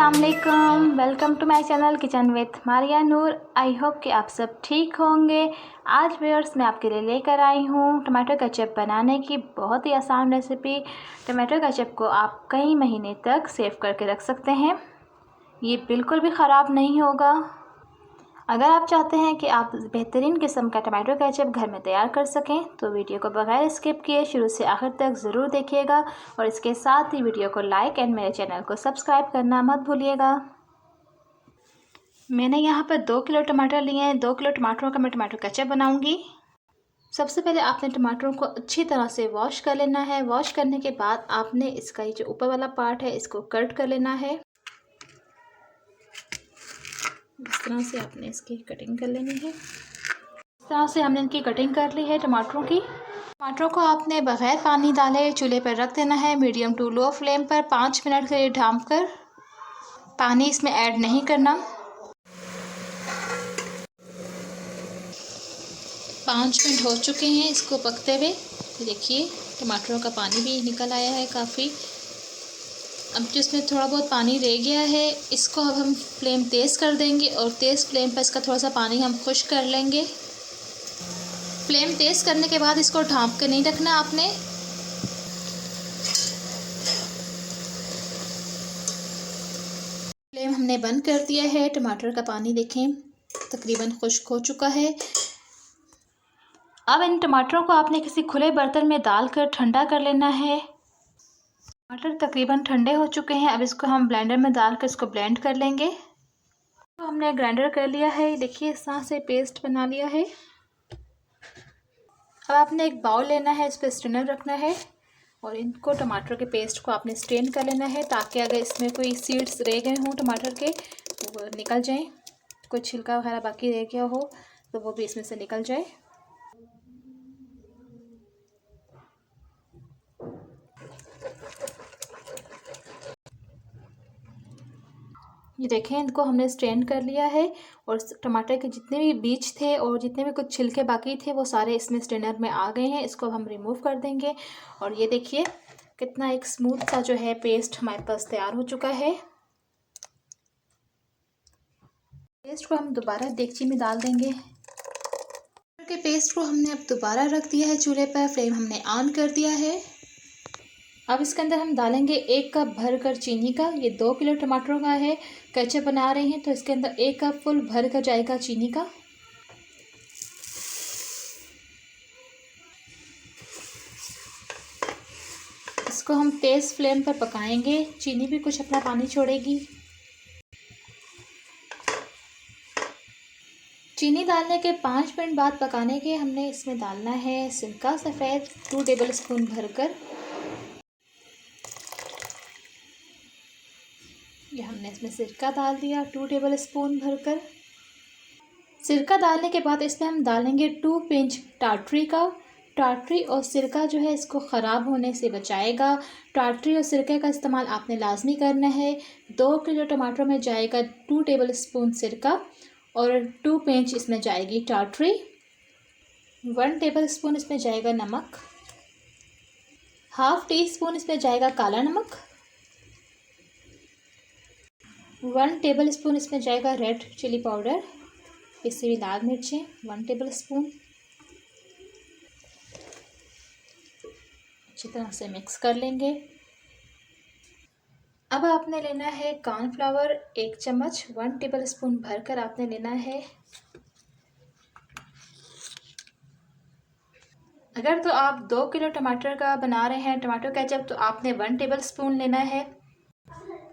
अस्सलाम welcome to my channel kitchen with Maria Noor. I hope कि आप सब ठीक होंगे। आज व्यूअर्स मैं आपके लिए लेकर आई हूँ टमाटर केचप बनाने की बहुत ही आसान रेसिपी। टमाटर केचप को आप कई महीने तक सेव करके रख सकते हैं, ये बिल्कुल भी ख़राब नहीं होगा। अगर आप चाहते हैं कि आप बेहतरीन किस्म का टमाटो केचप घर में तैयार कर सकें तो वीडियो को बगैर स्किप किए शुरू से आखिर तक ज़रूर देखिएगा और इसके साथ ही वीडियो को लाइक एंड मेरे चैनल को सब्सक्राइब करना मत भूलिएगा। मैंने यहाँ पर 2 किलो टमाटर लिए हैं। 2 किलो टमाटरों का मैं टमाटो केचप बनाऊँगी। सबसे पहले आपने टमाटरों को अच्छी तरह से वॉश कर लेना है। वॉश करने के बाद आपने इसका ये जो ऊपर वाला पार्ट है इसको कट कर लेना है। इस तरह से आपने इसकी कटिंग कर लेनी है। इस तरह से हमने इनकी कटिंग कर ली है टमाटरों की। टमाटरों को आपने बग़ैर पानी डाले चूल्हे पर रख देना है मीडियम टू लो फ्लेम पर 5 मिनट के लिए ढाँप कर। पानी इसमें ऐड नहीं करना। 5 मिनट हो चुके हैं इसको पकते हुए। देखिए टमाटरों का पानी भी निकल आया है काफ़ी। अब जिसमें थोड़ा बहुत पानी रह गया है इसको अब हम फ्लेम तेज़ कर देंगे और तेज़ फ्लेम पर इसका थोड़ा सा पानी हम खुश्क कर लेंगे। फ्लेम तेज़ करने के बाद इसको ढाँप के नहीं रखना आपने। फ्लेम हमने बंद कर दिया है। टमाटर का पानी देखें तकरीबन खुश्क हो चुका है। अब इन टमाटरों को आपने किसी खुले बर्तन में डालकर ठंडा कर लेना है। टमाटर तकरीबन ठंडे हो चुके हैं। अब इसको हम ब्लेंडर में डालकर इसको ब्लेंड कर लेंगे। तो हमने ग्राइंडर कर लिया है। देखिए इस तरह से पेस्ट बना लिया है। अब आपने एक बाउल लेना है, इस पर स्ट्रेनर रखना है और इनको टमाटर के पेस्ट को आपने स्ट्रेन कर लेना है ताकि अगर इसमें कोई सीड्स रह गए हों टमाटर के तो वो निकल जाएं। कोई छिलका वगैरह बाकी रह गया हो तो वो भी इसमें से निकल जाए। ये देखें इनको हमने स्ट्रेन कर लिया है और टमाटर के जितने भी बीज थे और जितने भी कुछ छिलके बाकी थे वो सारे इसमें स्ट्रेनर में आ गए हैं। इसको हम रिमूव कर देंगे और ये देखिए कितना एक स्मूथ सा जो है पेस्ट हमारे पास तैयार हो चुका है। पेस्ट को हम दोबारा देगची में डाल देंगे। के पेस्ट को हमने अब दोबारा रख दिया है चूल्हे पर। फ्लेम हमने ऑन कर दिया है। अब इसके अंदर हम डालेंगे 1 कप भर कर चीनी का। ये 2 किलो टमाटरों का है, केचप बना रहे हैं तो इसके अंदर 1 कप फुल भर कर जाएगा चीनी का। इसको हम तेज़ फ्लेम पर पकाएंगे। चीनी भी कुछ अपना पानी छोड़ेगी। चीनी डालने के 5 मिनट बाद पकाने के हमने इसमें डालना है सिरका सफ़ेद 2 टेबल स्पून भरकर। ये हमने इसमें सिरका डाल दिया 2 टेबल स्पून भरकर। सिरका डालने के बाद इसमें हम डालेंगे 2 पिंच टाटरी का। टाटरी और सिरका जो है इसको ख़राब होने से बचाएगा। टाटरी और सिरके का इस्तेमाल आपने लाजमी करना है। 2 किलो टमाटर में जाएगा 2 टेबल स्पून सिरका और 2 पिंच इसमें जाएगी टाटरी। 1 टेबल स्पून इसमें जाएगा नमक। हाफ़ टी स्पून इसमें जाएगा काला नमक। 1 टेबल स्पून इसमें जाएगा रेड चिली पाउडर, इससे भी लाल मिर्चें 1 टेबल स्पून। अच्छी तरह से मिक्स कर लेंगे। अब आपने लेना है कॉर्नफ्लावर 1 चम्मच 1 टेबल स्पून भरकर आपने लेना है। अगर तो आप 2 किलो टमाटर का बना रहे हैं टमाटो केचप तो आपने 1 टेबल स्पून लेना है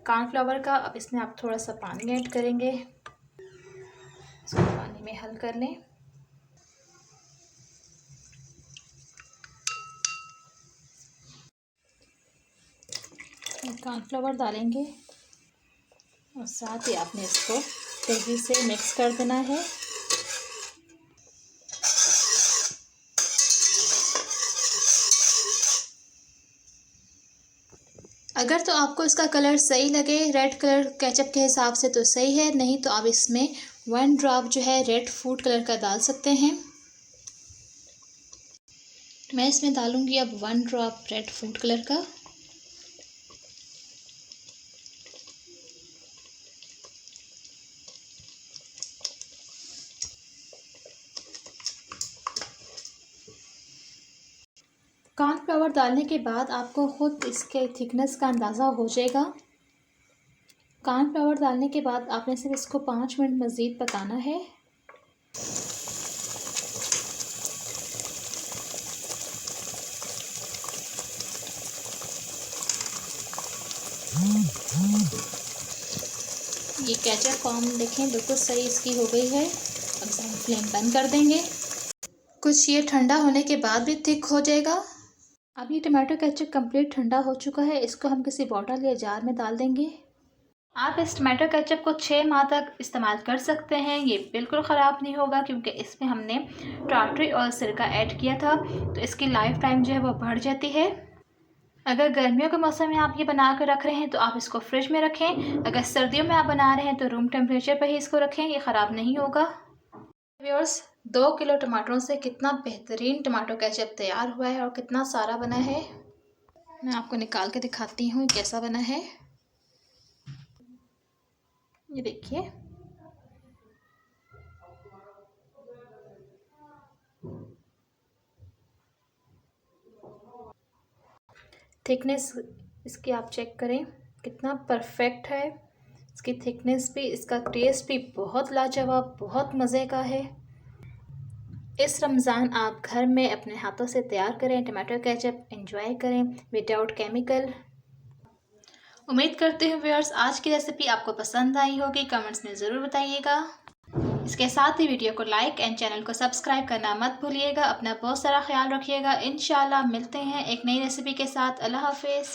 कॉर्नफ्लावर का। अब इसमें आप थोड़ा सा पानी ऐड करेंगे, इसको पानी में हल कर लें। कॉर्नफ्लावर डालेंगे और साथ ही आपने इसको तेज़ी से मिक्स कर देना है। अगर तो आपको इसका कलर सही लगे रेड कलर केचप के हिसाब से तो सही है, नहीं तो आप इसमें 1 ड्रॉप जो है रेड फूड कलर का डाल सकते हैं। मैं इसमें डालूंगी अब 1 ड्रॉप रेड फूड कलर का। कॉर्नफ्लावर डालने के बाद आपको ख़ुद इसके थिकनेस का अंदाज़ा हो जाएगा। कॉर्नफ्लावर डालने के बाद आपने सिर्फ इसको 5 मिनट मज़ीद पकाना है। ये केचप फॉर्म देखें बिल्कुल सही इसकी हो गई है। अब हम फ्लेम बंद कर देंगे। कुछ ये ठंडा होने के बाद भी थिक हो जाएगा। अब ये टमाटो केचप कंप्लीट ठंडा हो चुका है। इसको हम किसी बॉटल या जार में डाल देंगे। आप इस टमाटो केचप को 6 माह तक इस्तेमाल कर सकते हैं। ये बिल्कुल ख़राब नहीं होगा क्योंकि इसमें हमने टाटरी और सिरका ऐड किया था, तो इसकी लाइफ टाइम जो है वो बढ़ जाती है। अगर गर्मियों के मौसम में आप ये बना कर रख रहे हैं तो आप इसको फ्रिज में रखें। अगर सर्दियों में आप बना रहे हैं तो रूम टेम्परेचर पर ही इसको रखें, ये ख़राब नहीं होगा। व्यूअर्स, 2 किलो टमाटरों से कितना बेहतरीन टमाटो केचप तैयार हुआ है और कितना सारा बना है। मैं आपको निकाल के दिखाती हूँ कैसा बना है। ये देखिए, थिकनेस इसकी आप चेक करें कितना परफेक्ट है। इसकी थिकनेस भी, इसका टेस्ट भी बहुत लाजवाब, बहुत मज़े का है। इस रमज़ान आप घर में अपने हाथों से तैयार करें, टमाटो केचप एंजॉय करें विदाउट केमिकल। उम्मीद करती हूँ व्यूअर्स आज की रेसिपी आपको पसंद आई होगी। कमेंट्स में ज़रूर बताइएगा। इसके साथ ही वीडियो को लाइक एंड चैनल को सब्सक्राइब करना मत भूलिएगा। अपना बहुत सारा ख्याल रखिएगा। इंशाल्लाह मिलते हैं एक नई रेसिपी के साथ। अल्लाह हाफिज़।